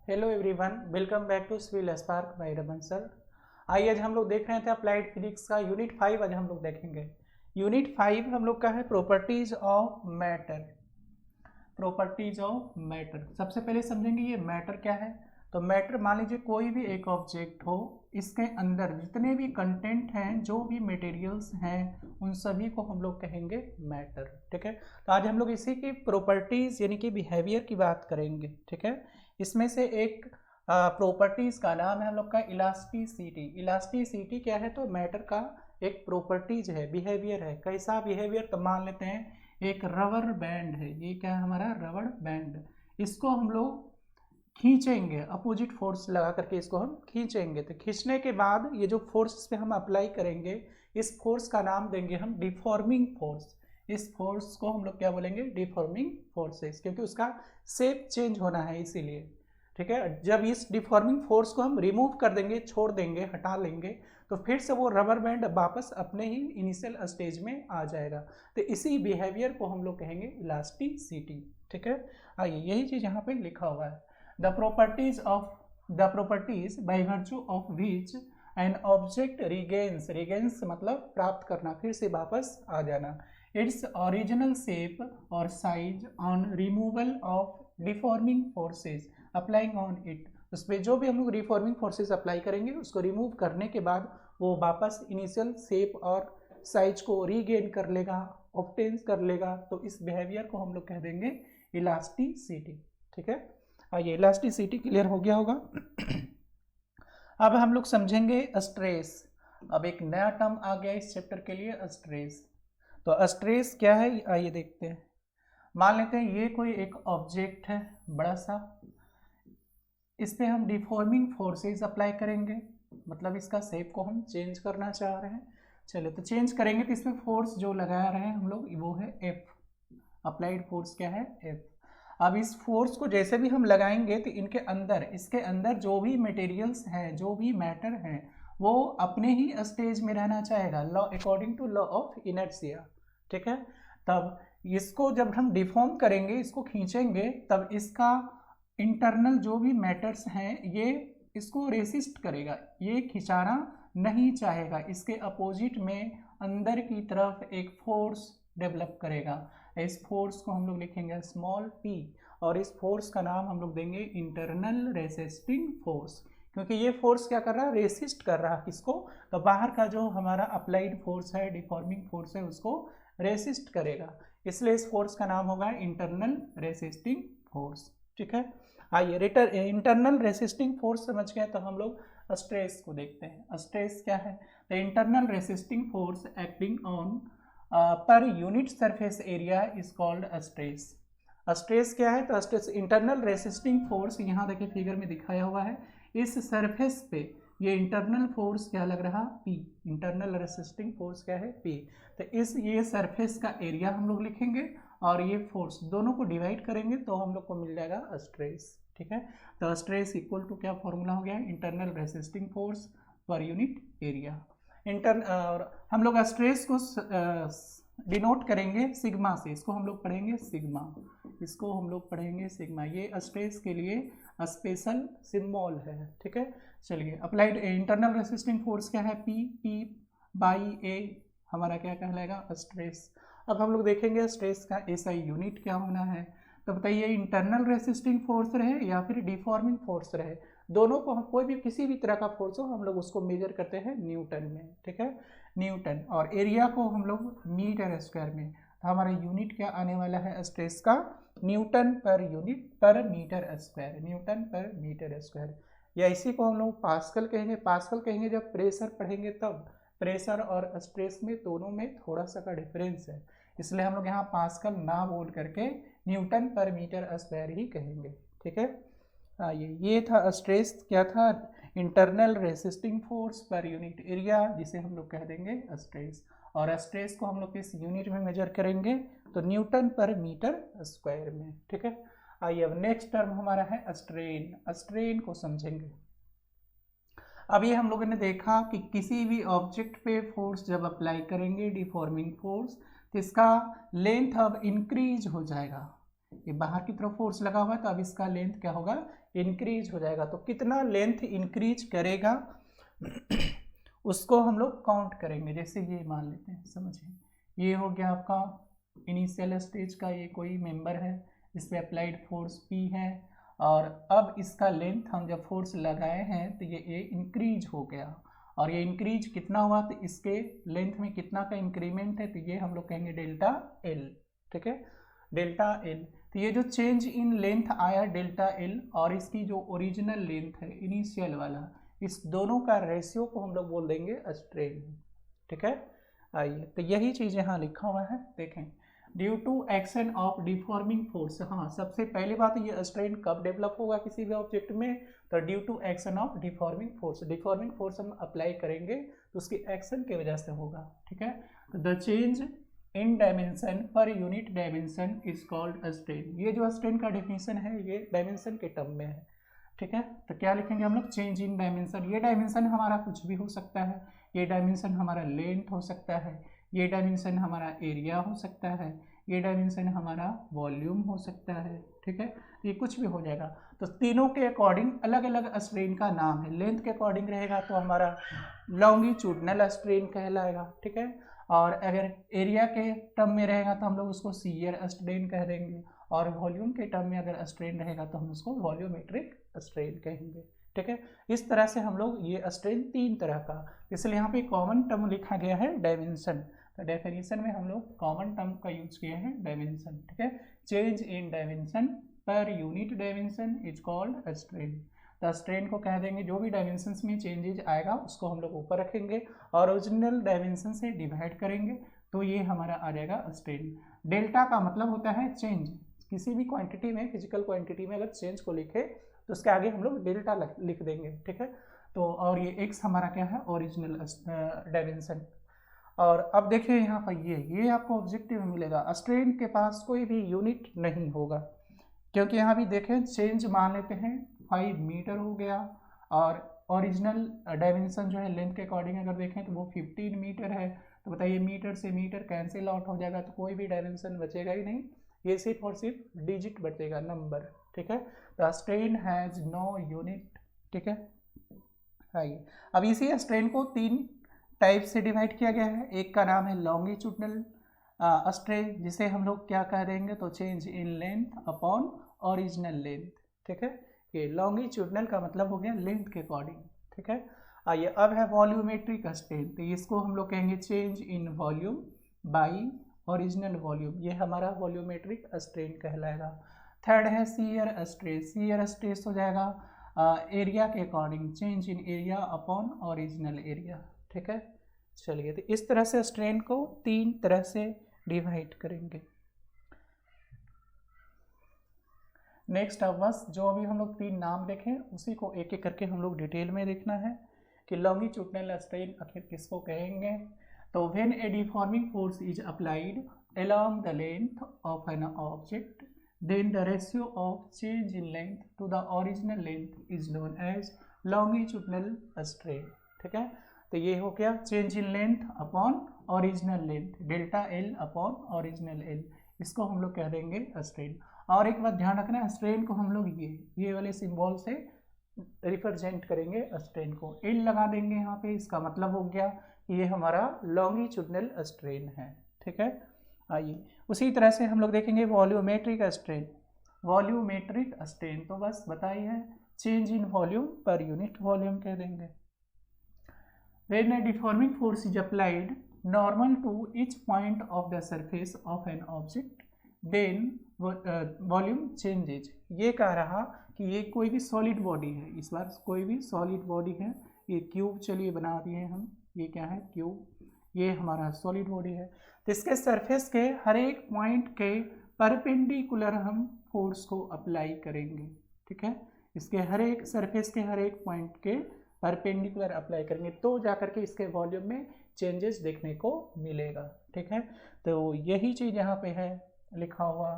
Hello everyone, welcome back to civil spark by Raman sir. आइए आज हम लोग देख रहे थे अप्लाइड फिजिक्स का यूनिट 5। आज हम लोग देखेंगे यूनिट 5 हम लोग का है properties of matter. Properties of matter सबसे पहले समझेंगे ये मैटर क्या है। तो मैटर मान लीजिए कोई भी एक ऑब्जेक्ट हो, इसके अंदर जितने भी कंटेंट हैं, जो भी मटेरियल्स हैं, उन सभी को हम लोग कहेंगे मैटर। ठीक है, तो आज हम लोग इसी की प्रॉपर्टीज यानी कि बिहेवियर की बात करेंगे। ठीक है, इसमें से एक प्रॉपर्टीज का नाम है हम लोग का इलास्टिसिटी। इलास्टिसिटी क्या है? तो मैटर का एक प्रॉपर्टीज है, बिहेवियर है। कैसा बिहेवियर? तो मान लेते हैं एक रबर बैंड है, ये क्या है हमारा रबर बैंड। इसको हम लोग खींचेंगे, अपोजिट फोर्स लगा करके इसको हम खींचेंगे। तो खींचने के बाद ये जो फोर्स इस पे हम अप्लाई करेंगे, इस फोर्स का नाम देंगे हम डिफॉर्मिंग फोर्स। इस फोर्स को हम लोग क्या बोलेंगे? डिफॉर्मिंग फोर्सेस, क्योंकि उसका शेप चेंज होना है इसीलिए। ठीक है, जब इस डिफॉर्मिंग फोर्स को हम रिमूव कर देंगे, छोड़ देंगे, हटा लेंगे, तो फिर से वो रबर बैंड वापस अपने ही इनिशियल स्टेज में आ जाएगा। तो इसी बिहेवियर को हम लोग कहेंगे इलास्टिसिटी। ठीक है, आइए यही चीज यहाँ पे लिखा हुआ है। The properties by virtue of which an object regains मतलब प्राप्त करना, फिर से वापस आ जाना, its original shape और size on removal of deforming forces applying on it। उस पर जो भी हम लोग रिफॉर्मिंग फोर्सेस अप्लाई करेंगे, उसको रिमूव करने के बाद वो वापस इनिशियल शेप और साइज को रीगेन कर लेगा, ऑब्टेन कर लेगा। तो इस बिहेवियर को हम लोग कह देंगे इलास्टिसिटी। ठीक है, आइए इलास्टिसिटी क्लियर हो गया होगा। अब हम लोग समझेंगे स्ट्रेस। अब एक नया टर्म आ गया इस चैप्टर के लिए, स्ट्रेस। तो स्ट्रेस क्या है आइए देखते हैं। मान लेते हैं ये कोई एक ऑब्जेक्ट है बड़ा सा, इस पे हम डिफॉर्मिंग फोर्सेस अप्लाई करेंगे, मतलब इसका शेप को हम चेंज करना चाह रहे हैं। चलिए तो चेंज करेंगे, तो इसमें फोर्स जो लगा रहे हैं हम लोग वो है एफ। अप्लाइड फोर्स क्या है? एफ। अब इस फोर्स को जैसे भी हम लगाएंगे तो इनके अंदर, इसके अंदर जो भी मटेरियल्स हैं, जो भी मैटर हैं, वो अपने ही स्टेज में रहना चाहेगा, law according to law of inertia. ठीक है, तब इसको जब हम डिफॉर्म करेंगे, इसको खींचेंगे, तब इसका इंटरनल जो भी मैटर्स हैं ये इसको रेसिस्ट करेगा, ये खिंचाना नहीं चाहेगा। इसके अपोजिट में अंदर की तरफ एक फोर्स डेवलप करेगा। इस फोर्स को हम लोग लिखेंगे स्मॉल p, और इस फोर्स का नाम हम लोग देंगे इंटरनल रेसिस्टिंग फोर्स, क्योंकि ये फोर्स क्या कर रहा है? रेसिस्ट कर रहा है किसको? तो बाहर का जो हमारा अप्लाइड फोर्स है, डिफॉर्मिंग फोर्स है, उसको रेसिस्ट करेगा। इसलिए इस फोर्स का नाम होगा इंटरनल रेसिस्टिंग फोर्स। ठीक है, आइए इंटरनल रेसिस्टिंग फोर्स समझ गए, तो हम लोग स्ट्रेस को देखते हैं। स्ट्रेस क्या है? The internal resisting force acting on per unit surface area is called stress. Stress क्या है? तो स्ट्रेस इंटरनल रेसिस्टिंग फोर्स, यहाँ देखिए फिगर में दिखाया हुआ है, इस सरफेस पे ये इंटरनल फोर्स क्या लग रहा? P। इंटरनल रेसिस्टिंग फोर्स क्या है? P। तो इस ये सरफेस का एरिया हम लोग लिखेंगे और ये फोर्स दोनों को डिवाइड करेंगे तो हम लोग को मिल जाएगा स्ट्रेस। ठीक है, तो स्ट्रेस इक्वल टू क्या फॉर्मूला हो गया? इंटरनल रेसिस्टिंग फोर्स पर यूनिट एरिया। और हम लोग स्ट्रेस को डिनोट करेंगे सिग्मा से, इसको हम लोग पढ़ेंगे सिग्मा, इसको हम लोग पढ़ेंगे सिग्मा। ये स्ट्रेस के लिए स्पेशल सिंबल है। ठीक है, चलिए अप्लाइड इंटरनल रेसिस्टिंग फोर्स क्या है? P बाई A हमारा क्या कहलाएगा? स्ट्रेस। अब हम लोग देखेंगे स्ट्रेस का एसआई यूनिट क्या होना है। तो बताइए इंटरनल रेसिस्टिंग फोर्स रहे या फिर डिफॉर्मिंग फोर्स रहे, दोनों को हम कोई भी किसी भी तरह का फोर्स हो हम लोग उसको मेजर करते हैं न्यूटन में। ठीक है, न्यूटन, और एरिया को हम लोग मीटर स्क्वायर में। तो हमारा यूनिट क्या आने वाला है स्ट्रेस का? न्यूटन पर यूनिट पर metre square, Newton per metre square. या इसी को हम लोग पास्कल कहेंगे। पास्कल कहेंगे जब प्रेशर पढ़ेंगे तब। प्रेशर और स्ट्रेस में दोनों में थोड़ा सा का डिफरेंस है, इसलिए हम लोग यहाँ पास्कल ना बोल करके न्यूटन पर मीटर स्क्वायर ही कहेंगे। ठीक है, ये था स्ट्रेस क्या था? इंटरनल रेसिस्टिंग फोर्स पर यूनिट एरिया, जिसे हम लोग कह देंगे स्ट्रेस। और स्ट्रेस को हम लोग किस यूनिट में मेजर करेंगे? तो न्यूटन पर मीटर स्क्वायर में। ठीक है, आइए अब नेक्स्ट टर्म हमारा है स्ट्रेन। स्ट्रेन को समझेंगे। अब ये हम लोगों ने देखा कि किसी भी ऑब्जेक्ट पे फोर्स जब अप्लाई करेंगे, डिफॉर्मिंग फोर्स, तो इसका लेंथ अब इंक्रीज हो जाएगा। ये बाहर की तरफ फोर्स लगा हुआ है, तो अब इसका लेंथ क्या होगा, इंक्रीज हो जाएगा। तो कितना लेंथ इंक्रीज करेगा उसको हम लोग काउंट करेंगे। जैसे ये मान लेते हैं, समझिए ये हो गया आपका इनिशियल स्टेज का ये कोई मेंबर है, इस पर अप्लाइड फोर्स P है, और अब इसका लेंथ हम जब फोर्स लगाए हैं तो ये इंक्रीज हो गया, और ये इंक्रीज कितना हुआ, तो इसके लेंथ में कितना का इंक्रीमेंट है, तो ये हम लोग कहेंगे डेल्टा एल। ठीक है, डेल्टा एल। तो ये जो चेंज इन लेंथ आया डेल्टा एल, और इसकी जो ओरिजिनल लेंथ है इनिशियल वाला, इस दोनों का रेशियो को हम लोग बोल देंगे स्ट्रेन। ठीक है, आइए तो यही चीज़ यहाँ लिखा हुआ है, देखें। Due to action of deforming force, हाँ सबसे पहली बात ये स्ट्रेन कब डेवलप होगा किसी भी ऑब्जेक्ट में, तो due to action of deforming force. Deforming force हम अप्लाई करेंगे तो उसकी एक्शन की वजह से होगा। ठीक है, तो the change in dimension per unit dimension is called strain. ये जो स्ट्रेन का डेफिनेशन है ये डायमेंशन के टर्म में है। ठीक है, तो क्या लिखेंगे हम लोग, चेंज इन डायमेंशन। ये डायमेंशन हमारा कुछ भी हो सकता है, ये डायमेंशन हमारा लेंथ हो सकता है, ये डायमेंशन हमारा एरिया हो सकता है, ये डायमेंशन हमारा वॉल्यूम हो सकता है। ठीक है, ये कुछ भी हो जाएगा। तो तीनों के अकॉर्डिंग अलग अलग स्ट्रेन का नाम है। लेंथ के अकॉर्डिंग रहेगा तो हमारा लॉन्गिट्यूडनल स्ट्रेन कहलाएगा। ठीक है, और अगर एरिया के टर्म में रहेगा तो हम लोग उसको सीयर स्ट्रेन कह देंगे, और वॉल्यूम के टर्म में अगर स्ट्रेन रहेगा तो हम उसको वॉल्यूमेट्रिक स्ट्रेन कहेंगे। ठीक है, इस तरह से हम लोग ये स्ट्रेन तीन तरह का, इसलिए यहाँ पे कॉमन टर्म लिखा गया है डायमेंशन। तो डेफिनेशन में हम लोग कॉमन टर्म का यूज किए हैं डायमेंशन। ठीक है, change in dimension per unit dimension is called strain. तो स्ट्रेन को कह देंगे जो भी डायमेंशंस में चेंजेज आएगा उसको हम लोग ऊपर रखेंगे और ओरिजिनल डायमेंशन से डिवाइड करेंगे, तो ये हमारा आ जाएगा स्ट्रेन। डेल्टा का मतलब होता है चेंज। किसी भी क्वांटिटी में, फिजिकल क्वांटिटी में अगर चेंज को लिखे तो उसके आगे हम लोग डेल्टा लिख देंगे। ठीक है, तो और ये एक्स हमारा क्या है, ओरिजिनल डायमेंशन। और अब देखिए यहाँ पर ये आपको ऑब्जेक्टिव में मिलेगा, स्ट्रेन के पास कोई भी यूनिट नहीं होगा, क्योंकि यहाँ भी देखें चेंज मान लेते हैं 5 मीटर हो गया, और ओरिजिनल डायमेंशन जो है लेंथ के अकॉर्डिंग अगर देखें तो वो 15 मीटर है। तो बताइए मीटर से मीटर कैंसिल आउट हो जाएगा, तो कोई भी डायमेंशन बचेगा ही नहीं, ये सिर्फ और सिर्फ डिजिट बचेगा, नंबर। ठीक है, the strain has no unit. ठीक है, आइए अब इसी स्ट्रेन को तीन टाइप से डिवाइड किया गया है। एक का नाम है लॉन्गिट्यूडनल स्ट्रेन, जिसे हम लोग क्या कह देंगे, तो change in length upon original length. ठीक है, ये लॉन्गिट्यूडनल का मतलब हो गया लेंथ के अकॉर्डिंग। ठीक है, आइए अब है वॉल्यूमेट्रिक स्ट्रेन, तो इसको हम लोग कहेंगे change in volume by original volume, ये हमारा वॉल्यूमेट्रिक स्ट्रेन कहलाएगा। थर्ड है सीयर स्ट्रेस। सीयर स्ट्रेस हो जाएगा एरिया के according, change in area upon original area. ठीक है, चलिए तो इस तरह से स्ट्रेन को तीन तरह से डिवाइड करेंगे। नेक्स्ट अब बस जो अभी हम लोग तीन नाम देखें उसी को एक एक करके हम लोग डिटेल में देखना है कि लॉन्गिट्यूडनल स्ट्रेन आखिर किसको कहेंगे। तो when A deforming force is applied along the length of an object, then the ratio of change in length to the original length is known as longitudinal strain। ठीक है, तो ये हो गया change in length upon original length, delta L upon original L, इसको हम लोग कह देंगे स्ट्रेन। और एक बात ध्यान रखना है, स्ट्रेन को हम लोग ये वाले सिंबल से रिप्रेजेंट करेंगे स्ट्रेन को, एल लगा देंगे यहाँ पे, इसका मतलब हो गया कि ये हमारा लॉन्गिट्यूडनल स्ट्रेन है। ठीक है, आइए उसी तरह से हम लोग देखेंगे वॉल्यूमेट्रिक स्ट्रेन। वॉल्यूमेट्रिक स्ट्रेन तो बस बताइए change in volume per unit volume कह देंगे। When a deforming force is applied normal to each point of the surface of an object, then volume changes। ये कह रहा कि ये कोई भी सॉलिड बॉडी है, इस बार कोई भी सॉलिड बॉडी है, ये क्यूब चलिए बना दिए हम, ये क्या है क्यूब, ये हमारा सॉलिड बॉडी है। तो इसके सरफेस के हर एक पॉइंट के परपेंडिकुलर हम फोर्स को अप्लाई करेंगे। ठीक है, इसके हर एक सरफेस के हर एक पॉइंट के परपेंडिकुलर अप्लाई करेंगे तो जाकर के इसके वॉल्यूम में चेंजेस देखने को मिलेगा। ठीक है, तो यही चीज़ यहाँ पे है लिखा हुआ,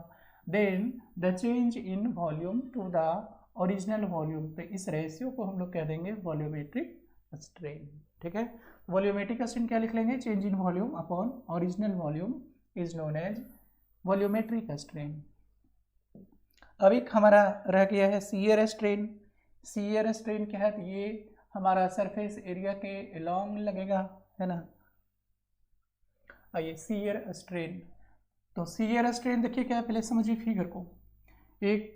then the change in volume to the original volume, तो इस रेशियो को हम लोग कह देंगे वॉल्यूमेट्रिक स्ट्रेन। ठीक है, वॉल्यूमेट्रिक स्ट्रेन क्या लिख लेंगे, change in volume upon original volume is known as volumetric strain. अब एक हमारा रह गया है शियर स्ट्रेन। शियर स्ट्रेन क्या है, तो ये हमारा सरफेस एरिया के अलोंग लगेगा, है ना। आइए शियर स्ट्रेन, तो शियर स्ट्रेन देखिए क्या है, पहले समझिए फिगर को। एक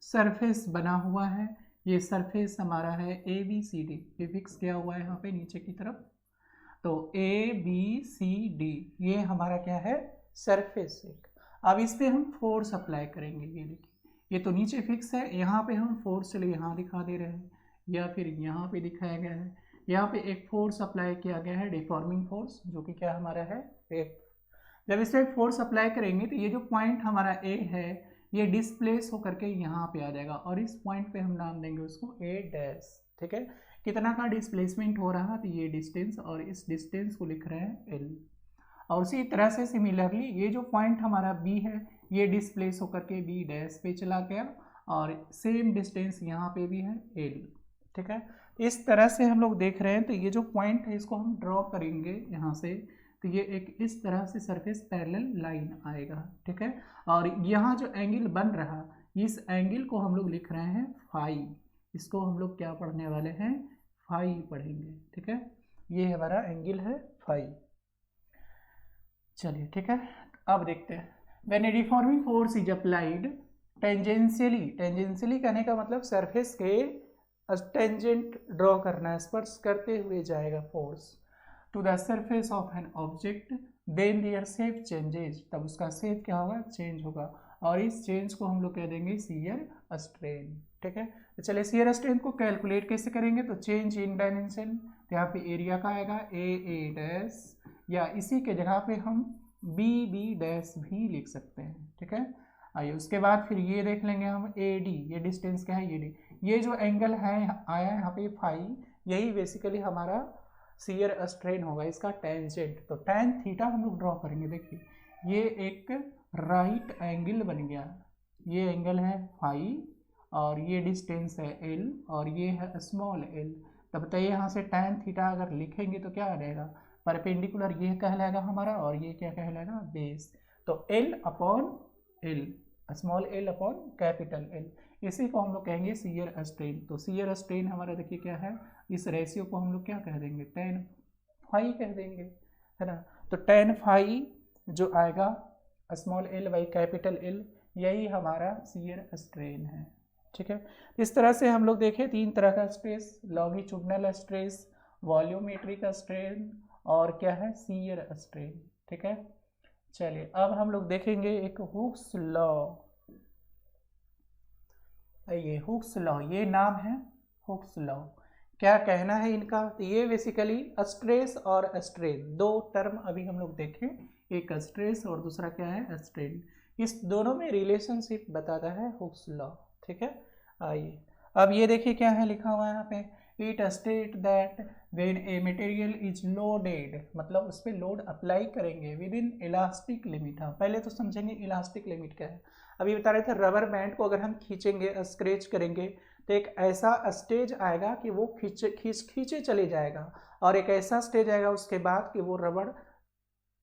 सरफेस बना हुआ है, ये सरफेस हमारा है ए बी सी डी, ये फिक्स किया हुआ है यहाँ पे नीचे की तरफ। तो ए बी सी डी ये हमारा क्या है, सरफेस एक। अब इस पे हम फोर्स अप्लाई करेंगे, ये देखिए ये तो नीचे फिक्स है, यहाँ पे हम फोर्स चलिए यहाँ दिखा दे रहे हैं या फिर यहाँ पे दिखाया गया है। यहाँ पे एक फोर्स अप्लाई किया गया है, डिफॉर्मिंग फोर्स, जो कि क्या हमारा है एफ। जब इस पर फोर्स अप्लाई करेंगे तो ये जो पॉइंट हमारा ए है ये डिस्प्लेस होकर के यहाँ पे आ जाएगा, और इस पॉइंट पे हम नाम देंगे उसको ए डैश, ठीक है। कितना का डिस्प्लेसमेंट हो रहा है, तो ये डिस्टेंस, और इस डिस्टेंस को लिख रहे हैं एल। और उसी तरह से सिमिलरली ये जो पॉइंट हमारा बी है ये डिस्प्लेस होकर के बी डैश पे चला गया, और सेम डिस्टेंस यहाँ पे भी है एल, ठीक है। इस तरह से हम लोग देख रहे हैं, तो ये जो पॉइंट है इसको हम ड्रॉ करेंगे यहाँ से, तो ये एक इस तरह से सरफेस पैरेलल लाइन आएगा, ठीक है। और यहाँ जो एंगल बन रहा, इस एंगल को हम लोग लिख रहे हैं फाई, इसको हम लोग क्या पढ़ने वाले हैं, फाई पढ़ेंगे, ठीक है। ये हमारा एंगल है फाई। चलिए ठीक है, अब देखते हैं। When A deforming force is applied tangentially, tangentially कहने का मतलब सरफेस के टेंजेंट ड्रॉ करना, स्पर्श करते हुए जाएगा force to the surface of an object, then there shape changes, तब उसका शेप क्या होगा, चेंज होगा, और इस चेंज को हम लोग कह देंगे शियर स्ट्रेन, ठीक है। तो चलिए शियर स्ट्रेन को कैलकुलेट कैसे करेंगे, तो चेंज इन डायमेंशन, तो यहाँ पे एरिया का आएगा ए डैश, या इसी के जगह पे हम बी डैश भी लिख सकते हैं, ठीक है। आइए उसके बाद फिर ये देख लेंगे हम ए डी, ये डिस्टेंस क्या है, ये डी, ये जो एंगल है आया यहाँ पे फाई, यही बेसिकली हमारा शियर स्ट्रेन होगा, इसका टेंजेंट। तो टैन थीटा हम लोग ड्रॉ करेंगे, देखिए ये एक राइट एंगल बन गया, ये एंगल है फाई, और ये डिस्टेंस है एल, और ये है स्मॉल एल। तब बताइए यहाँ से टैन थीटा अगर लिखेंगे तो क्या आ जाएगा, परपेंडिकुलर ये कहलाएगा हमारा, और ये क्या कहलाएगा, बेस। तो L upon L, small L upon capital L, इसी को हम लोग कहेंगे शियर स्ट्रेन। तो शियर स्ट्रेन हमारा देखिए क्या है, इस रेशियो को हम लोग क्या कह देंगे, टेन फाई कह देंगे, है ना। तो टेन फाई जो आएगा small L by capital L, यही हमारा शियर स्ट्रेन है, ठीक है। इस तरह से हम लोग देखें तीन तरह का stress, longitudinal stress, volumetric strain, और क्या है शियर स्ट्रेन, ठीक है। चलिए अब हम लोग देखेंगे एक हुक्स लॉ। ये हुक्स लॉ, ये नाम है हुक्स लॉ। क्या कहना है इनका, तो ये बेसिकली स्ट्रेस और स्ट्रेन, दो टर्म अभी हम लोग देखें, एक स्ट्रेस और दूसरा क्या है स्ट्रेन, इस दोनों में रिलेशनशिप बताता है हुक्स लॉ, ठीक है। आइए अब ये देखिए क्या है लिखा हुआ है यहाँ पे, it state that when a material is loaded, मतलब उस पर लोड अप्लाई करेंगे विद इन इलास्टिक लिमिट। हाँ पहले तो समझेंगे इलास्टिक लिमिट क्या है। अभी बता रहे थे रबर बैंड को अगर हम खींचेंगे, स्क्रैच करेंगे, तो एक ऐसा स्टेज आएगा कि वो खींचे चले जाएगा, और एक ऐसा स्टेज आएगा उसके बाद कि वो रबड़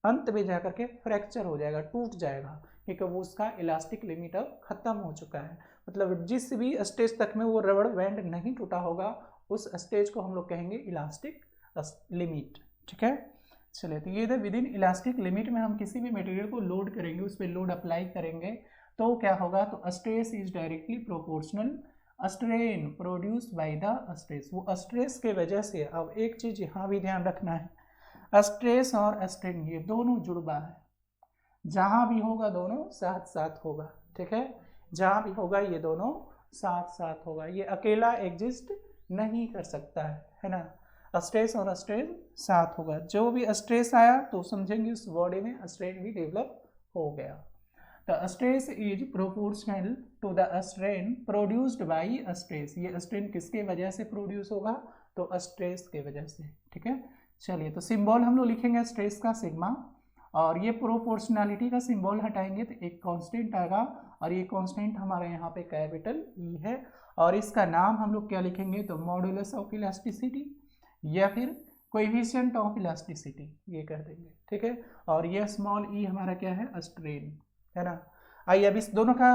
अंत में जाकर के फ्रैक्चर हो जाएगा, टूट जाएगा, क्योंकि वो उसका इलास्टिक लिमिट अब खत्म हो चुका है। मतलब जिस भी स्टेज तक में वो रबड़ बैंड नहीं टूटा होगा, उस स्टेज को हम लोग कहेंगे इलास्टिक लिमिट, ठीक है। चलिए तो ये विद इन इलास्टिक लिमिट में हम किसी भी मटेरियल को लोड करेंगे, उस पर लोड अप्लाई करेंगे, तो क्या होगा, तो stress is directly proportional strain produced by the stress, वो स्ट्रेस के वजह से। अब एक चीज यहाँ भी ध्यान रखना है, स्ट्रेस और स्ट्रेन ये दोनों जुड़वा है, जहाँ भी होगा दोनों साथ साथ होगा, ठीक है। जहाँ भी होगा ये दोनों साथ साथ होगा, ये अकेला एग्जिस्ट नहीं कर सकता है ना। स्ट्रेस और स्ट्रेन साथ होगा, जो भी स्ट्रेस आया तो समझेंगे उस बॉडी में स्ट्रेन भी डेवलप हो गया। The stress is proportional to the strain produced by stress, ये स्ट्रेन किसके वजह से प्रोड्यूस होगा, तो स्ट्रेस के वजह से, ठीक है। चलिए तो सिंबल हम लोग लिखेंगे स्ट्रेस का सिग्मा, और ये प्रोपोर्शनलिटी का सिंबल हटाएंगे तो एक कांस्टेंट आएगा, और ये कांस्टेंट हमारे यहाँ पे कैपिटल ई है, और इसका नाम हम लोग क्या लिखेंगे, तो मॉडुलस ऑफ इलास्टिसिटी या फिर कोएफिशिएंट ऑफ इलास्टिसिटी ये कह देंगे, ठीक है। और ये स्मॉल ई हमारा क्या है, स्ट्रेन, है ना। आइए अब इस दोनों का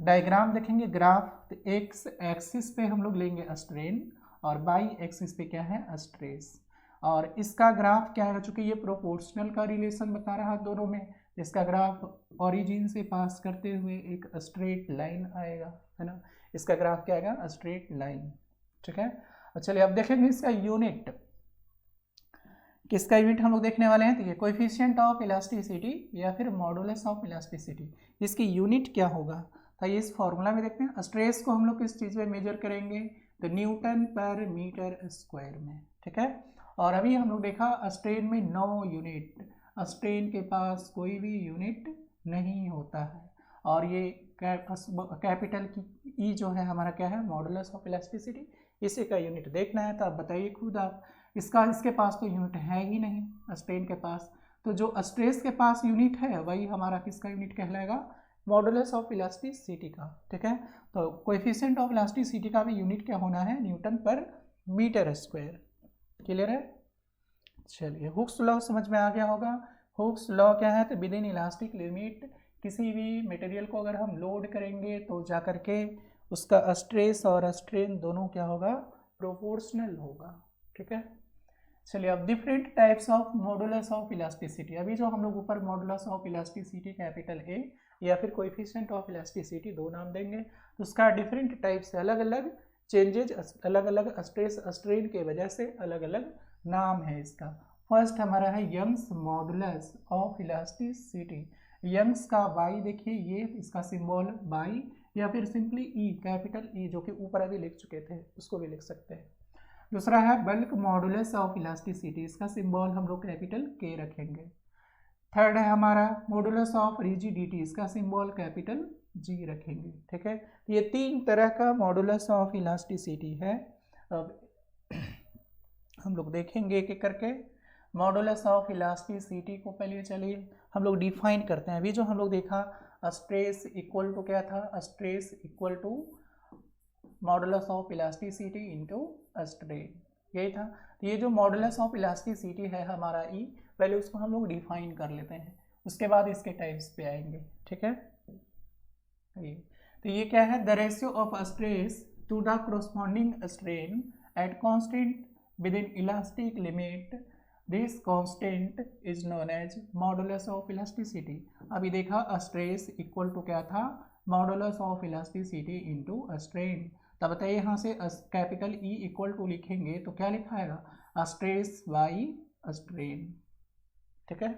डायग्राम देखेंगे ग्राफ, तो एक्स एक्सिस पे हम लोग लेंगे स्ट्रेन और बाई एक्सिस पे क्या है स्ट्रेस। और इसका ग्राफ क्या है, चूंकि ये प्रोपोर्शनल का रिलेशन बता रहा है दोनों में, इसका ग्राफ ओरिजिन से पास करते हुए एक स्ट्रेट लाइन आएगा, है ना। इसका ग्राफ क्या आएगा, स्ट्रेट लाइन, ठीक है। चलिए अब देखेंगे इसका यूनिट, किसका यूनिट हम लोग देखने वाले हैं। तो ये कोएफिशिएंट ऑफ इलास्टिसिटी या फिर मॉडुलस ऑफ इलास्टिसिटी, इसकी यूनिट क्या होगा। तो ये इस फॉर्मूला में देखते हैं। स्ट्रेस को हम लोग किस चीज़ में मेजर करेंगे, तो न्यूटन पर मीटर स्क्वायर में, ठीक है। और अभी हम लोग देखा स्ट्रेन में 9 यूनिट, स्ट्रेन के पास कोई भी यूनिट नहीं होता है। और ये कैपिटल की ई जो है हमारा क्या है, मॉडुलस ऑफ इलास्टिसिटी, इसी का यूनिट देखना है। तो आप बताइए खुद आप, इसके पास तो यूनिट है ही नहीं स्ट्रेन के पास, तो जो स्ट्रेस के पास यूनिट है वही हमारा किसका यूनिट कहलाएगा, मॉडुलस ऑफ इलास्टिसिटी का, ठीक है। तो कोएफिशिएंट ऑफ इलास्टिसिटी का भी यूनिट क्या होना है, Newton per metre square. Clear है। चलिए हुक्स लॉ समझ में आ गया होगा। हुक्स लॉ क्या है, तो विद इन इलास्टिक लिमिट किसी भी मटेरियल को अगर हम लोड करेंगे तो जा करके उसका स्ट्रेस और स्ट्रेन दोनों क्या होगा, प्रोपोर्शनल होगा, ठीक है। चलिए अब different types of modulus of elasticity, अभी जो हम लोग ऊपर modulus of elasticity capital A या फिर कोएफिशिएंट ऑफ इलास्टिसिटी दो नाम देंगे, तो उसका डिफरेंट टाइप से अलग अलग चेंजेज, अलग अलग स्ट्रेस स्ट्रेन के वजह से अलग अलग नाम है इसका। फर्स्ट हमारा है Young's modulus of elasticity. Young's का वाई देखिए, ये इसका सिंबल वाई या फिर सिंपली ई, कैपिटल ई, जो कि ऊपर अभी लिख चुके थे उसको भी लिख सकते हैं। दूसरा है बल्क मॉडुलस ऑफ इलास्टिसिटी, इसका सिंबल हम लोग कैपिटल के रखेंगे। थर्ड है हमारा मॉडुलस ऑफ रिजिडिटी, इसका सिंबल कैपिटल जी रखेंगे, ठीक है। ये 3 तरह का मॉडुलस ऑफ इलास्टिसिटी है। अब हम लोग देखेंगे एक एक करके। मॉडुलस ऑफ इलास्टिसिटी को पहले चलिए हम लोग डिफाइन करते हैं। अभी जो हम लोग देखा स्ट्रेस इक्वल टू क्या था, stress equal to modulus of elasticity into strain, यही था। तो ये जो मॉडुलस ऑफ इलास्टिसिटी है हमारा ई, पहले उसको हम लोग डिफाइन कर लेते हैं, उसके बाद इसके टाइप्स पे आएंगे, ठीक है। तो ये क्या है, the ratio of stress to the corresponding strain at constant within elastic limit, this constant is known as modulus of elasticity. अभी देखा स्ट्रेस इक्वल टू क्या था, modulus of elasticity into strain. तब बताइए यहाँ से कैपिटल ई इक्वल टू लिखेंगे तो क्या लिखाएगा, स्ट्रेस बाई स्ट्रेन, ठीक है।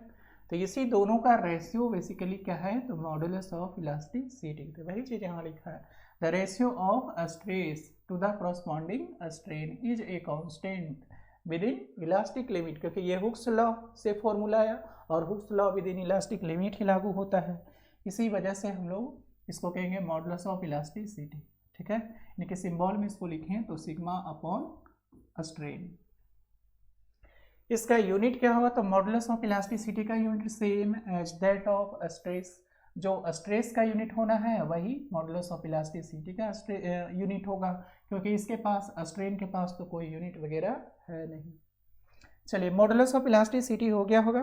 तो इसी दोनों का रेशियो बेसिकली क्या है, तो मॉडुलस ऑफ इलास्टिसिटी, तो वही चीज़ यहाँ लिखा है, the ratio of stress to the corresponding strain is a constant within elastic limit, क्योंकि ये हुक्स लॉ से फॉर्मूला है और Hooke's law within elastic limit ही लागू होता है, इसी वजह से हम लोग इसको कहेंगे मॉडुलस ऑफ इलास्टिसिटी, ठीक है। इनके सिंबल में इसको लिखें तो सिग्मा अपॉन स्ट्रेन। इसका यूनिट क्या होगा, तो मॉडुलस ऑफ इलास्टिसिटी का unit same as that of stress, जो स्ट्रेस का यूनिट होना है वही मॉडुलस ऑफ इलास्टिसिटी का यूनिट होगा, क्योंकि इसके पास स्ट्रेन के पास तो कोई यूनिट वगैरह है नहीं। चलिए मॉडुलस ऑफ इलास्टिसिटी हो गया होगा।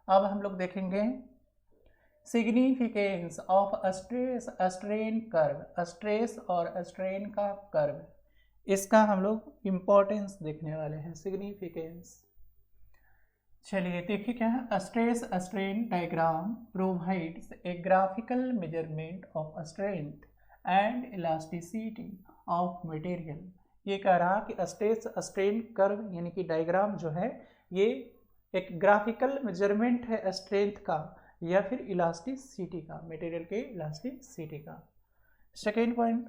अब हम लोग देखेंगे significance of stress strain curve, stress और स्ट्रेन का कर्व, इसका हम लोग इम्पोर्टेंस देखने वाले हैं, सिग्निफिकेंस। चलिए देखिए क्या है, stress strain diagram provides a graphical measurement of strength and elasticity of material. ये कह रहा कि स्ट्रेस स्ट्रेन कर्व यानी कि डायग्राम जो है ये एक ग्राफिकल मेजरमेंट है स्ट्रेंथ का या फिर इलास्टिसिटी का, मटेरियल के इलास्टिसिटी का। Second point,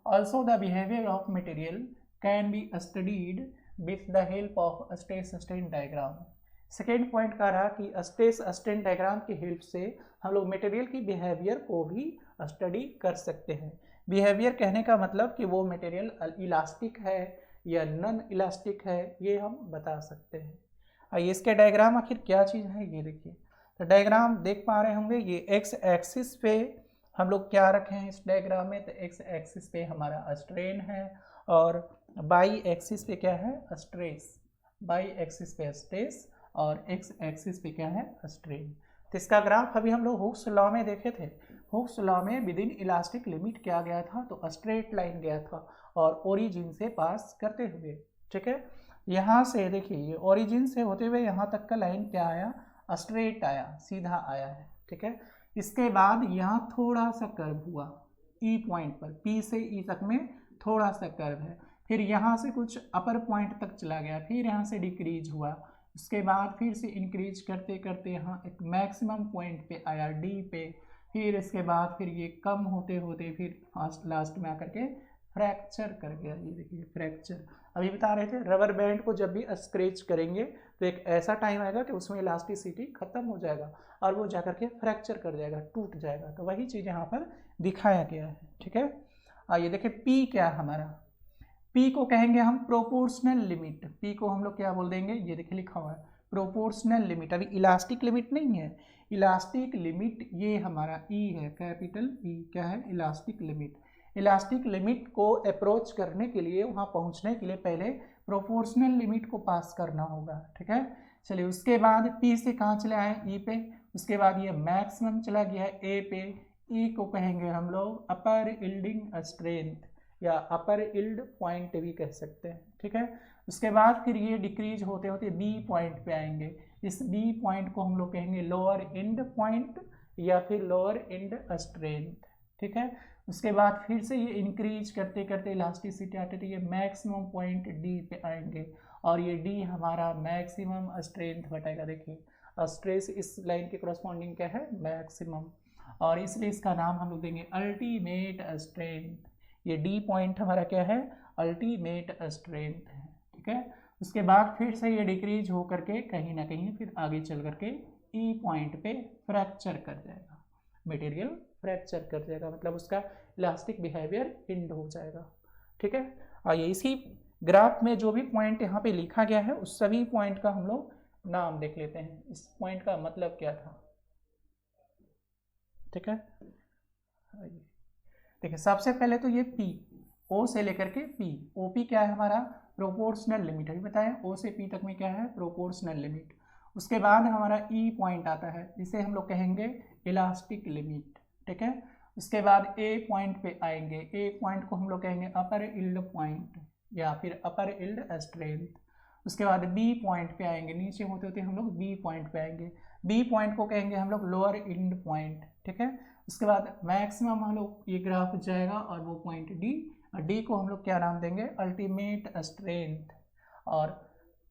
also the behaviour of material can be studied with the help of stress strain diagram. Second point का रहा कि स्ट्रेस स्ट्रेन डायग्राम की हेल्प से हम लोग मटेरियल की बिहेवियर को भी स्टडी कर सकते हैं। बिहेवियर कहने का मतलब कि वो मटेरियल इलास्टिक है या नॉन इलास्टिक है, ये हम बता सकते हैं। आइए इसके डायग्राम आखिर क्या चीज़ है ये देखिए। तो डायग्राम देख पा रहे होंगे, ये एक्स एक्सिस पे हम लोग क्या रखे हैं इस डायग्राम में, तो एक्स एक्सिस पे हमारा स्ट्रेन है और बाई एक्सिस पे क्या है, स्ट्रेस। बाई एक्सिस पे स्ट्रेस और एक्स एक्सिस पे क्या है, स्ट्रेन। तो इसका ग्राफ अभी हम लोग हुक्स लॉ में देखे थे। हुक्स लॉ में विद इन इलास्टिक लिमिट क्या गया था, तो स्ट्रेट लाइन गया था और ओरिजिन से पास करते हुए, ठीक है। यहाँ से देखिए ये ओरिजिन से होते हुए यहाँ तक का लाइन क्या आया, स्ट्रेट आया, सीधा आया है, ठीक है। इसके बाद यहाँ थोड़ा सा कर्व हुआ ई पॉइंट पर, पी से ई तक में थोड़ा सा कर्व है, फिर यहाँ से कुछ अपर पॉइंट तक चला गया, फिर यहाँ से डिक्रीज हुआ, उसके बाद फिर से इंक्रीज करते करते यहाँ एक मैक्सिमम पॉइंट पे आया डी पे, फिर इसके बाद फिर ये कम होते होते फिर लास्ट में आकर के फ्रैक्चर कर गया। ये देखिए फ्रैक्चर, अभी बता रहे थे रबर बैंड को जब भी स्क्रैच करेंगे तो एक ऐसा टाइम आएगा कि उसमें इलास्टिसिटी खत्म हो जाएगा और वो जाकर के फ्रैक्चर कर जाएगा, टूट जाएगा। तो वही चीज़ यहाँ पर दिखाया गया है, ठीक है। आइए देखिए पी क्या है हमारा, पी को कहेंगे हम प्रोपोर्शनल लिमिट। पी को हम लोग क्या बोल देंगे, ये देखिए लिखा हुआ है प्रोपोर्शनल लिमिट। अभी इलास्टिक लिमिट नहीं है, इलास्टिक लिमिट ये हमारा ई है, कैपिटल ई क्या है, इलास्टिक लिमिट। इलास्टिक लिमिट को अप्रोच करने के लिए, वहाँ पहुँचने के लिए पहले प्रोपोर्शनल लिमिट को पास करना होगा, ठीक है। चलिए उसके बाद पी से कहाँ चले आए, ई पे, उसके बाद ये मैक्सिमम चला गया है ए पे। ई को कहेंगे हम लोग अपर यील्डिंग स्ट्रेंथ या अपर यील्ड पॉइंट भी कह सकते हैं, ठीक है। उसके बाद फिर ये डिक्रीज होते होते बी पॉइंट पे आएंगे, इस बी पॉइंट को हम लोग कहेंगे लोअर एंड पॉइंट या फिर लोअर एंड स्ट्रेंथ, ठीक है। उसके बाद फिर से ये इंक्रीज करते करते इलास्टिसिटी आते तो ये मैक्सिमम पॉइंट डी पे आएंगे और ये डी हमारा मैक्सिमम स्ट्रेंथ बताएगा। देखिए स्ट्रेस इस लाइन के करस्पॉन्डिंग क्या है, मैक्सिमम, और इसलिए इसका नाम हम लोग देंगे अल्टीमेट स्ट्रेंथ। ये डी पॉइंट हमारा क्या है, अल्टीमेट स्ट्रेंथ है, ठीक है। उसके बाद फिर से ये डिक्रीज हो करके कहीं ना कहीं फिर आगे चल करके ई पॉइंट पे फ्रैक्चर कर जाएगा, मटेरियल फ्रैक्चर कर जाएगा, मतलब उसका इलास्टिक बिहेवियर एंड हो जाएगा, ठीक है। आइए इसी ग्राफ में जो भी पॉइंट यहाँ पे लिखा गया है उस सभी पॉइंट का हम लोग नाम देख लेते हैं, इस पॉइंट का मतलब क्या था, ठीक है। देखिए सबसे पहले तो ये P, O से लेकर के P, OP क्या है हमारा, प्रोपोर्शनल लिमिट, अभी बताएं O से P तक में क्या है, प्रोपोर्शनल लिमिट। उसके बाद हमारा E पॉइंट आता है, इसे हम लोग कहेंगे इलास्टिक लिमिट, ठीक है। उसके बाद A पॉइंट पे आएंगे, A पॉइंट को हम लोग कहेंगे अपर यील्ड पॉइंट या फिर अपर यील्ड स्ट्रेंथ। उसके बाद B पॉइंट पे आएंगे, नीचे होते होते हम लोग B पॉइंट पे आएंगे, B पॉइंट को कहेंगे हम लोग लोअर यील्ड पॉइंट, ठीक है। उसके बाद मैक्सिमम हम लोग ये ग्राफ जाएगा और वो पॉइंट डी, और डी को हम लोग क्या नाम देंगे, अल्टीमेट स्ट्रेंथ, और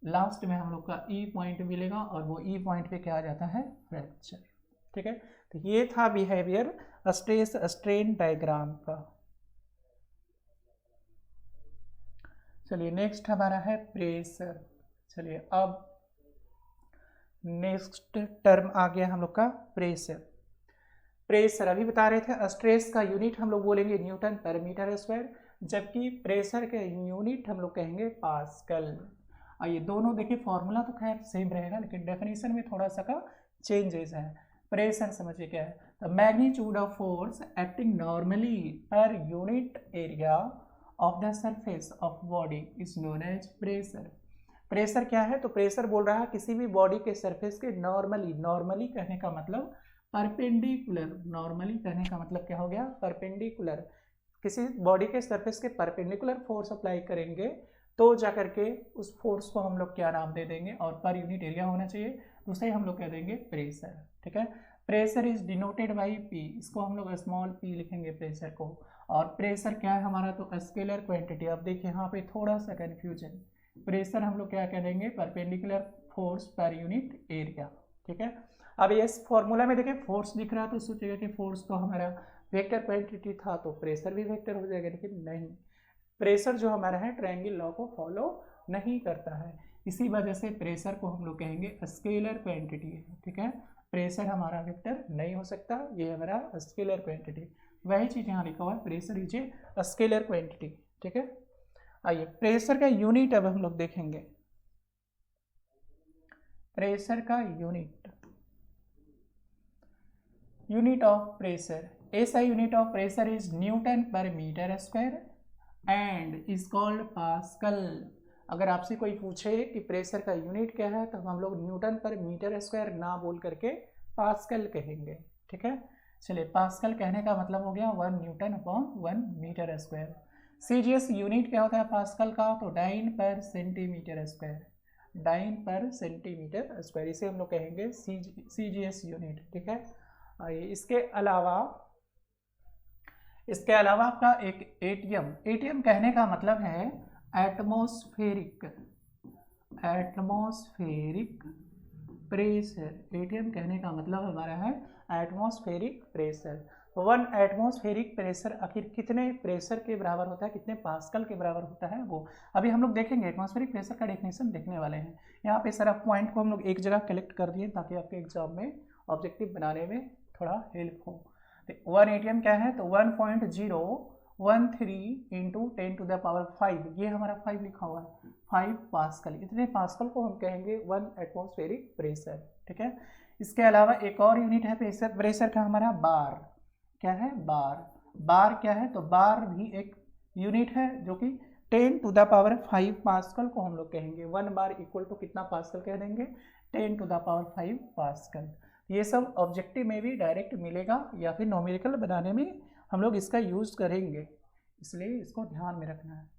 लास्ट में हम लोग का ई पॉइंट मिलेगा और वो ई पॉइंट पे क्या आ जाता है, फ्रैक्चर, ठीक है। तो ये था बिहेवियर स्ट्रेस स्ट्रेन डायग्राम का। चलिए नेक्स्ट हमारा है प्रेशर। चलिए अब नेक्स्ट टर्म आ गया हम लोग का प्रेशर। प्रेशर अभी बता रहे थे स्ट्रेस का यूनिट हम लोग बोलेंगे न्यूटन पर मीटर स्क्वायर, जबकि प्रेशर के यूनिट हम लोग कहेंगे पास्कल। आइए दोनों देखिए फॉर्मूला तो खैर सेम रहेगा लेकिन डेफिनेशन में थोड़ा सा का चेंजेस है। प्रेशर समझिए क्या है, the magnitude of force acting normally per unit area of the surface of body is known as pressure. Pressure क्या है, तो प्रेशर बोल रहा है किसी भी बॉडी के सरफेस के नॉर्मली, नॉर्मली कहने का मतलब परपेंडिकुलर, नॉर्मली कहने का मतलब क्या हो गया, परपेंडिकुलर, किसी बॉडी के सरफेस के परपेंडिकुलर फोर्स अप्लाई करेंगे तो जाकर के उस फोर्स को हम लोग क्या नाम दे देंगे, और पर यूनिट एरिया होना चाहिए तो उसे हम लोग कह देंगे प्रेशर, ठीक है। Pressure is denoted by P, इसको हम लोग स्मॉल पी लिखेंगे प्रेशर को। और प्रेशर क्या है हमारा, तो स्केलर क्वांटिटी। अब देखिए यहाँ पे थोड़ा सा कन्फ्यूजन, प्रेशर हम लोग क्या कह देंगे, परपेंडिकुलर फोर्स पर यूनिट एरिया, ठीक है। अब इस फॉर्मूला में देखिए फोर्स दिख रहा है तो सोचेगा कि फोर्स तो हमारा वेक्टर क्वांटिटी था तो प्रेशर भी वेक्टर हो जाएगा, लेकिन नहीं, प्रेशर जो हमारा है ट्रायंगल लॉ को फॉलो नहीं करता है, इसी वजह से प्रेशर को हम लोग कहेंगे स्केलर क्वांटिटी है, ठीक है। प्रेशर हमारा वेक्टर नहीं हो सकता, ये हमारा स्केलर क्वांटिटी, वही चीज़ यहाँ लिखा हुआ है, pressure is a scalar quantity, ठीक है। आइए प्रेशर का यूनिट अब हम लोग देखेंगे, प्रेशर का यूनिट ऑफ प्रेशर, ऐसा unit of pressure is newton per metre square and is called pascal. अगर आपसे कोई पूछे कि प्रेशर का यूनिट क्या है तो हम लोग न्यूटन पर मीटर स्क्वायर ना बोल करके पास्कल कहेंगे, ठीक है। चलिए, पास्कल कहने का मतलब हो गया 1 newton upon 1 metre square. CGS unit क्या होता है पास्कल का, तो dyne per centimetre square, dyne per centimetre square, इसे हम लोग कहेंगे सीजीएस यूनिट, ठीक है। आइए, इसके अलावा आपका एक एटीएम कहने का मतलब है एटमॉस्फेरिक प्रेशर। एटीएम कहने का मतलब हमारा है एटमॉस्फेरिक प्रेशर। 1 एटमॉस्फेरिक प्रेशर आखिर कितने प्रेशर के बराबर होता है, कितने पास्कल के बराबर होता है, वो अभी हम लोग देखेंगे। एटमॉस्फेरिक प्रेशर का डेफिनेशन देखने वाले हैं। यहाँ पे सारा पॉइंट को हम लोग एक जगह कलेक्ट कर दिए ताकि आपके एग्जाम में ऑब्जेक्टिव बनाने में थोड़ा हेल्प हो। तो 1 एटीएम क्या है, तो 1.013 इंटू 10⁵, ये हमारा 5 लिखा हुआ है, 5 पास्कल। इतने पास्कल को हम कहेंगे 1 एटमॉस्फेरिक प्रेशर, ठीक है। इसके अलावा एक और यूनिट है प्रेशर का हमारा, बार। क्या है, बार क्या है, तो बार भी एक यूनिट है जो कि 10⁵ पास्कल को हम लोग कहेंगे। 1 बार इक्वल टू कितना पास्कल कह देंगे, 10⁵ पास्कल। ये सब ऑब्जेक्टिव में भी डायरेक्ट मिलेगा या फिर न्यूमेरिकल बनाने में हम लोग इसका यूज करेंगे, इसलिए इसको ध्यान में रखना है।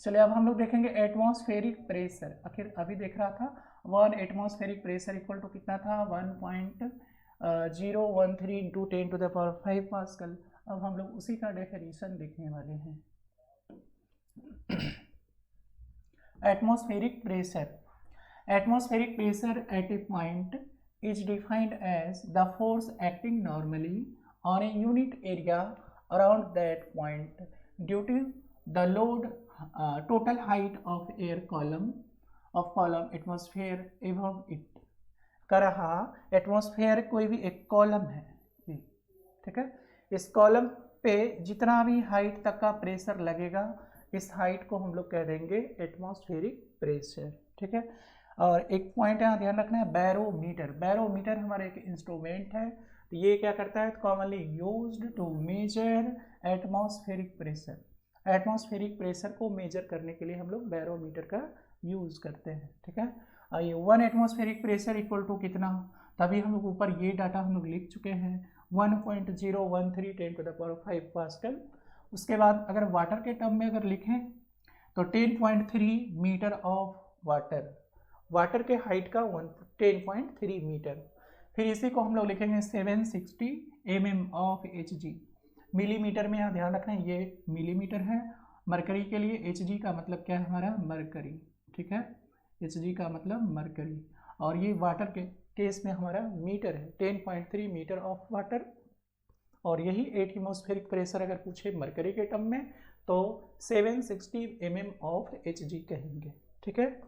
चलिए, अब हम लोग देखेंगे एटमॉस्फेरिक प्रेशर। आखिर अभी देख रहा था 1 एटमॉस्फेरिक प्रेशर इक्वल टू कितना था, 1.013 इंटू 10⁵ पास्कल। अब हम लोग उसी का डेफिनेशन देखने वाले हैं। Atmospheric pressure at A point is defined as the force acting normally on a unit area around that point due to the load, total height of air column atmosphere above it। कर रहा atmosphere कोई भी एक column है, ठीक है। इस column पे जितना भी हाइट तक का प्रेशर लगेगा, इस हाइट को हम लोग कह देंगे एटमॉस्फेरिक प्रेशर, ठीक है। और एक पॉइंट यहाँ ध्यान रखना है, बैरोमीटर हमारा एक इंस्ट्रूमेंट है। तो ये क्या करता है, commonly used to measure atmospheric pressure. Atmospheric pressure को मेजर करने के लिए हम लोग बैरोमीटर का यूज करते हैं, ठीक है। आइए, 1 एटमॉस्फेरिक प्रेशर इक्वल टू कितना, तभी हम लोग ऊपर ये डाटा हम लोग लिख चुके हैं, 1.013 10⁵ पास्कल। उसके बाद अगर वाटर के टर्म में अगर लिखें तो 10.3 मीटर ऑफ वाटर के हाइट का 10.3 मीटर। फिर इसी को हम लोग लिखेंगे 760 mm ऑफ Hg। मिलीमीटर में यहाँ ध्यान रखना है, ये मिलीमीटर है। मरकरी के लिए Hg का मतलब क्या है, हमारा मरकरी, ठीक है। Hg का मतलब मरकरी, और ये वाटर के केस में हमारा मीटर है, 10.3 मीटर ऑफ वाटर। और यही एटमॉस्फेरिक प्रेशर अगर पूछे मरकरी के टर्म में तो 760 mm ऑफ Hg कहेंगे, ठीक है।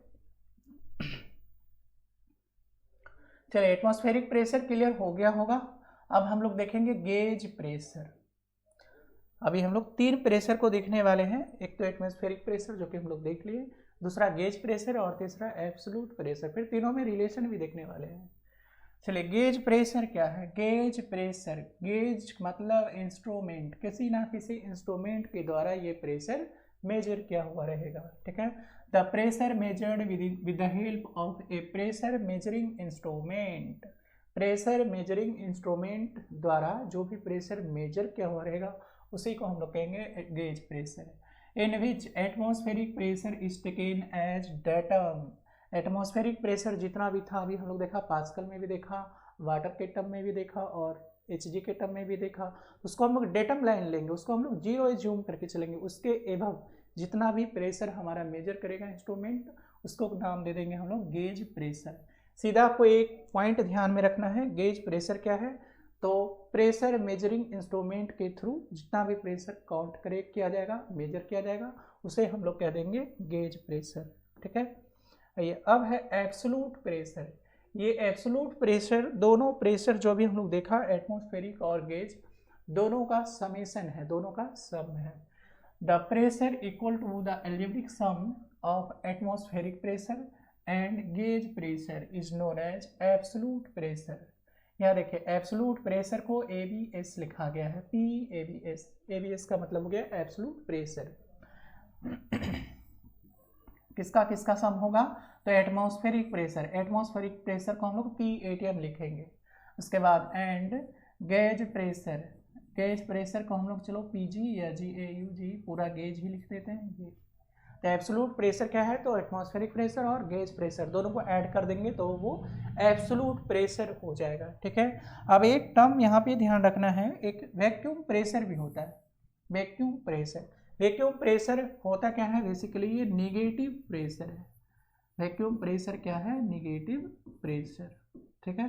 चलिए, एटमॉस्फेरिक प्रेशर क्लियर हो गया होगा। अब हम लोग देखेंगे गेज प्रेशर। अभी हम लोग 3 प्रेशर को देखने वाले हैं, एक तो एटमॉस्फेरिक प्रेशर जो कि हम लोग देख लिए, दूसरा गेज प्रेशर और तीसरा एब्सोल्यूट प्रेशर। फिर तीनों में रिलेशन भी देखने वाले हैं। चलिए, गेज प्रेशर क्या है, गेज मतलब इंस्ट्रूमेंट, किसी ना किसी इंस्ट्रूमेंट के द्वारा ये प्रेशर मेजर किया हुआ रहेगा, ठीक है। The pressure measured with the help of A pressure measuring instrument. Pressure measuring instrument द्वारा जो भी प्रेशर मेजर किया हुआ रहेगा उसी को हम लोग कहेंगे gauge pressure. In which atmospheric pressure is taken as datum. Atmospheric pressure जितना भी था, अभी हम लोग देखा पास्कल में भी देखा, वाटर के टर्म में भी देखा और Hg के टर्म में भी देखा। उसको हम लोग डेटम लाइन लेंगे, उसको हम लोग 0 जूम करके चलेंगे। उसके एबव जितना भी प्रेशर हमारा मेजर करेगा इंस्ट्रूमेंट, उसको नाम दे देंगे हम लोग गेज प्रेशर। सीधा आपको एक पॉइंट ध्यान में रखना है, गेज प्रेशर क्या है, तो प्रेशर मेजरिंग इंस्ट्रूमेंट के थ्रू जितना भी प्रेशर काउंट किया जाएगा, मेजर किया जाएगा, उसे हम लोग कह देंगे गेज प्रेशर, ठीक है। ये अब है एब्सोल्यूट प्रेशर। ये एब्सोल्यूट प्रेशर, दोनों प्रेशर जो भी हम लोग देखा एटमॉस्फेरिक और गेज, दोनों का समेशन है, दोनों का सम है। The pressure equal to the algebraic sum of atmospheric pressure and gauge pressure is known as absolute pressure. यहाँ देखिए, एब्सोल्यूट प्रेशर को ABS लिखा गया है, PABS। ABS का मतलब हो गया एब्सोल्यूट प्रेशर। किसका किसका सम होगा, तो एटमॉस्फेरिक प्रेशर को हम लोग PATM लिखेंगे। उसके बाद and gauge pressure, gauge pressure को हम लोग चलो पीजी या GAUG पूरा गेज ही लिख देते हैं ये। तो एब्सोलूट प्रेशर क्या है, तो एटमॉस्फेरिक प्रेशर और गेज प्रेशर दोनों को ऐड कर देंगे तो वो एब्सोलूट प्रेशर हो जाएगा, ठीक है। अब एक टर्म यहाँ पे ध्यान रखना है, एक वैक्यूम प्रेशर भी होता है, वैक्यूम प्रेशर। वैक्यूम प्रेशर होता क्या है, बेसिकली ये निगेटिव प्रेशर है। वैक्यूम प्रेशर क्या है, निगेटिव प्रेशर, ठीक है।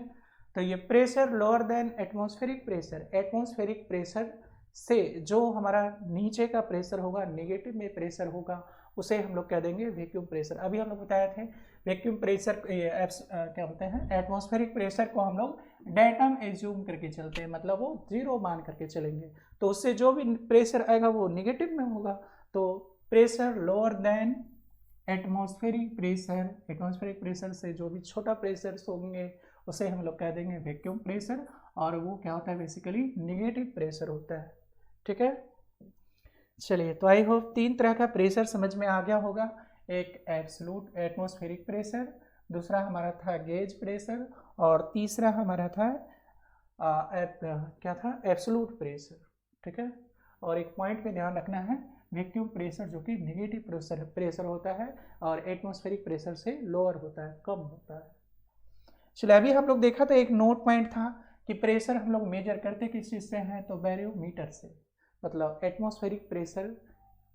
तो ये pressure lower than atmospheric pressure, atmospheric pressure से जो हमारा नीचे का प्रेशर होगा, नेगेटिव में प्रेशर होगा, उसे हम लोग कह देंगे वैक्यूम प्रेशर। अभी हम लोग बताए थे वैक्यूम प्रेशर क्या बोलते हैं, एटमॉस्फेरिक प्रेशर को हम लोग डेटम एज्यूम करके चलते हैं, मतलब वो 0 मान करके चलेंगे, तो उससे जो भी प्रेशर आएगा वो निगेटिव में होगा। तो pressure lower than atmospheric pressure, atmospheric pressure से जो भी छोटा प्रेशर होंगे उसे हम लोग कह देंगे वैक्यूम प्रेशर, और वो क्या होता है, बेसिकली निगेटिव प्रेशर होता है, ठीक है। चलिए, तो आई होप 3 तरह का प्रेशर समझ में आ गया होगा। एक एब्सोलूट एटमॉस्फेरिक प्रेशर, दूसरा हमारा था गेज प्रेशर, और तीसरा हमारा था क्या था, एब्सोलूट प्रेशर, ठीक है। और एक पॉइंट पे ध्यान रखना है, वैक्यूम प्रेशर जो कि नेगेटिव प्रेशर होता है और एटमॉस्फेरिक प्रेशर से लोअर होता है, कम होता है। चलिए, अभी हम लोग देखा था एक नोट पॉइंट था कि प्रेशर हम लोग मेजर करते किस चीज़ से हैं, तो बैरोमीटर से। मतलब एटमॉस्फेरिक प्रेशर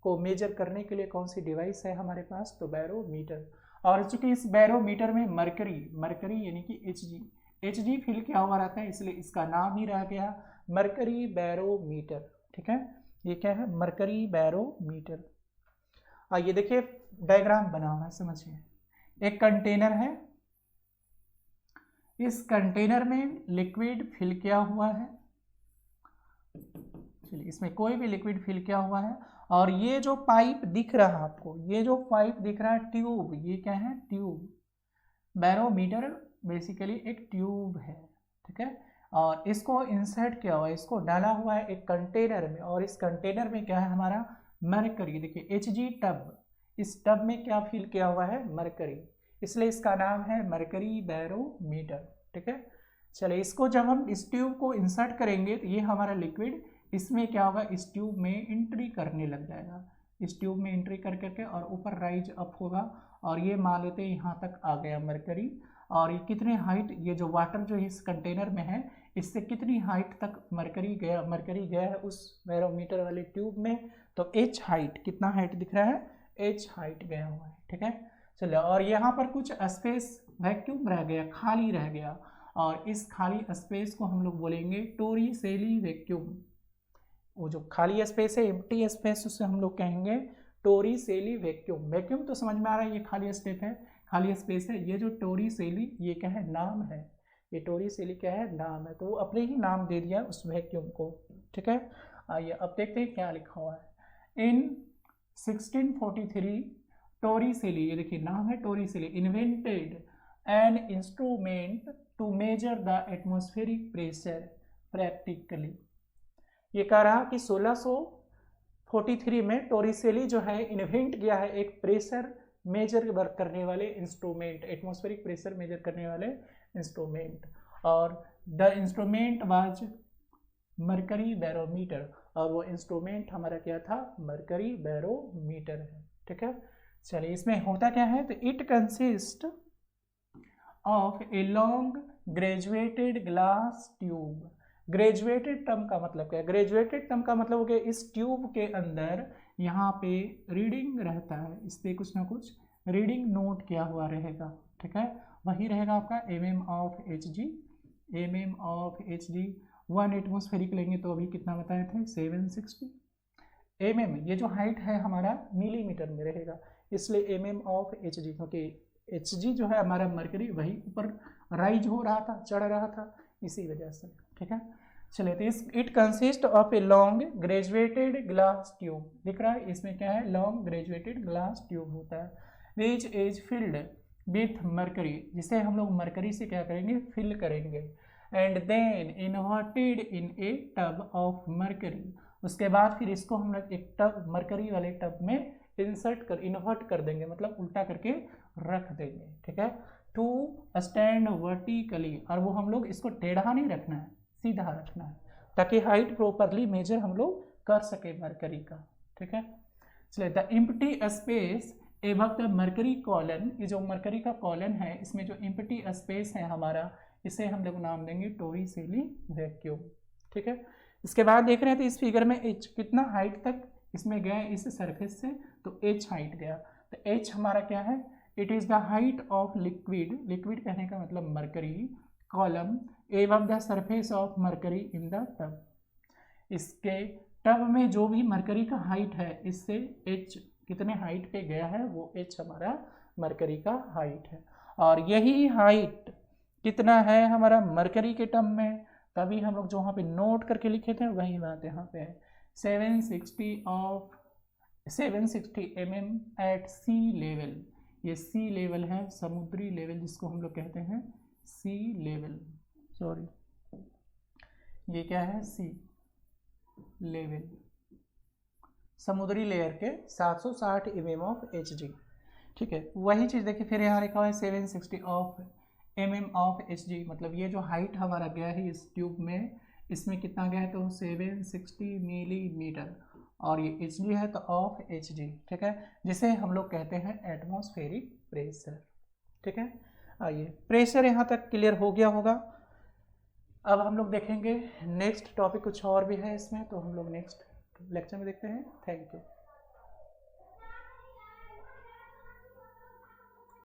को मेजर करने के लिए कौन सी डिवाइस है हमारे पास, तो बैरोमीटर। और चूंकि इस बैरोमीटर में मरकरी यानी कि Hg फिल किया हुआ रहता है, इसलिए इसका नाम ही रह गया मरकरी बैरोमीटर, ठीक है। ये क्या है, मरकरी बैरोमीटर। आइए देखिए डायग्राम बना हुआ है, समझिए। एक कंटेनर है, इस कंटेनर में लिक्विड फिल किया हुआ है, चलिए इसमें कोई भी लिक्विड फिल किया हुआ है, और ये जो पाइप दिख रहा है आपको, ये जो पाइप दिख रहा है ट्यूब, ये क्या है, ट्यूब। बैरोमीटर बेसिकली एक ट्यूब है, ठीक है। और इसको इंसर्ट किया हुआ है, इसको डाला हुआ है एक कंटेनर में, और इस कंटेनर में क्या है हमारा मरकरी। देखिए Hg टब, इस टब में क्या फिल किया हुआ है, मरकरी, इसलिए इसका नाम है मरकरी बैरोमीटर, ठीक है। चलिए, इसको जब हम इस ट्यूब को इंसर्ट करेंगे तो ये हमारा लिक्विड इसमें क्या होगा, इस ट्यूब में एंट्री करने लग जाएगा, इस ट्यूब में एंट्री कर करके और ऊपर राइज अप होगा, और ये मान लेते हैं यहाँ तक आ गया मरकरी। और ये कितने हाइट, ये जो वाटर जो इस कंटेनर में है, इससे कितनी हाइट तक मरकरी गया है उस बैरोमीटर वाले ट्यूब में, तो H हाइट, कितना हाइट दिख रहा है, H हाइट गया हुआ है, ठीक है। चलिए, और यहाँ पर कुछ स्पेस वैक्यूम रह गया, खाली रह गया, और इस खाली स्पेस को हम लोग बोलेंगे टोरिसेली वैक्यूम। वो जो खाली स्पेस है, एम्प्टी स्पेस, उससे हम लोग कहेंगे टोरिसेली वैक्यूम। वैक्यूम तो समझ में आ रहा है, ये खाली स्पेस है, खाली स्पेस है। ये जो टोरिसेली, ये क्या है, नाम है, ये टोरिसेली क्या है, नाम है, तो वो अपने ही नाम दे दिया उस वैक्यूम को, ठीक है। आइए अब देखते हैं क्या लिखा हुआ है। इन 1643 टोरिसेली, ये देखिए नाम है Torricelli, invented an instrument to measure the atmospheric pressure practically. ये कह रहा कि 1643 में टोरिसेली जो है इन्वेंट किया है एक प्रेशर मेजर करने वाले इंस्ट्रूमेंट, एटमॉस्फेरिक प्रेशर मेजर करने वाले इंस्ट्रूमेंट, और the instrument was mercury barometer, और वो इंस्ट्रूमेंट हमारा क्या था, मरकरी बैरोमीटर है, ठीक है। चलिए, इसमें होता क्या है, तो it consist of a long graduated glass tube. Graduated term का मतलब क्या है, ग्रेजुएटेड टर्म का मतलब हो गया इस ट्यूब के अंदर यहाँ पे रीडिंग रहता है, इस पर कुछ ना कुछ रीडिंग नोट किया हुआ रहेगा, ठीक है। वही रहेगा आपका mm of Hg, mm of Hg 1 atmospheric लेंगे तो अभी कितना बताए थे, 760 mm। ये जो हाइट है हमारा मिलीमीटर में रहेगा, इसलिए mm ऑफ Hg, क्योंकि Hg जो है हमारा मरकरी वही ऊपर राइज हो रहा था, चढ़ रहा था, इसी वजह से, ठीक है। चलिए, तो it consist of a long graduated glass tube, दिख रहा है इसमें क्या है, लॉन्ग ग्रेजुएटेड ग्लास ट्यूब होता है, which is filled with mercury, जिसे हम लोग मरकरी से क्या करेंगे, फिल करेंगे, and then inverted in a tub of mercury. उसके बाद फिर इसको हम लोग एक टब, मरकरी वाले टब में इन्वर्ट कर देंगे, मतलब उल्टा करके रख देंगे, ठीक है। टू स्टैंड वर्टिकली, और वो हम लोग इसको टेढ़ा नहीं रखना है, सीधा रखना है, ताकि हाइट प्रॉपरली मेजर हम लोग कर सके मरकरी का। ठीक है, चलिए the empty space above the mercury colon, ये जो मरकरी का कॉलन है इसमें जो एम्प्टी स्पेस है हमारा, इसे हम लोग नाम देंगे टोरिसेली वैक्यूम। ठीक है, इसके बाद देख रहे हैं तो इस फिगर में एच कितना हाइट तक इसमें गया इस सरफेस से, तो एच हाइट गया। तो एच हमारा क्या है, it is the height of liquid, liquid कहने का मतलब mercury, column above the surface of mercury in the tub. इसके टब में जो भी मरकरी का हाइट है, इससे एच कितने हाइट पे गया है, वो एच हमारा मरकरी का हाइट है। और यही हाइट कितना है हमारा मरकरी के टर्म में, तभी हम लोग जो वहाँ पे नोट करके लिखे थे वही बात यहाँ पे है, 760 mm एट सी लेवल। ये सी लेवल है, समुद्री लेवल जिसको हम लोग कहते हैं सी लेवल, सॉरी ये क्या है, सी लेवल, समुद्री लेयर के 760 mm ऑफ Hg। ठीक है, वही चीज़ देखिए फिर यहाँ लिखा हुआ है 760 mm ऑफ Hg, मतलब ये जो हाइट हमारा गया है इस ट्यूब में, इसमें कितना गया है तो 760 मिलीमीटर, और ये Hg है तो ऑफ Hg। ठीक है, जिसे हम लोग कहते हैं एटमॉस्फेरिक प्रेशर। ठीक है, आइए प्रेशर यहाँ तक क्लियर हो गया होगा। अब हम लोग देखेंगे नेक्स्ट टॉपिक, कुछ और भी है इसमें, तो हम लोग नेक्स्ट लेक्चर में देखते हैं। Thank you.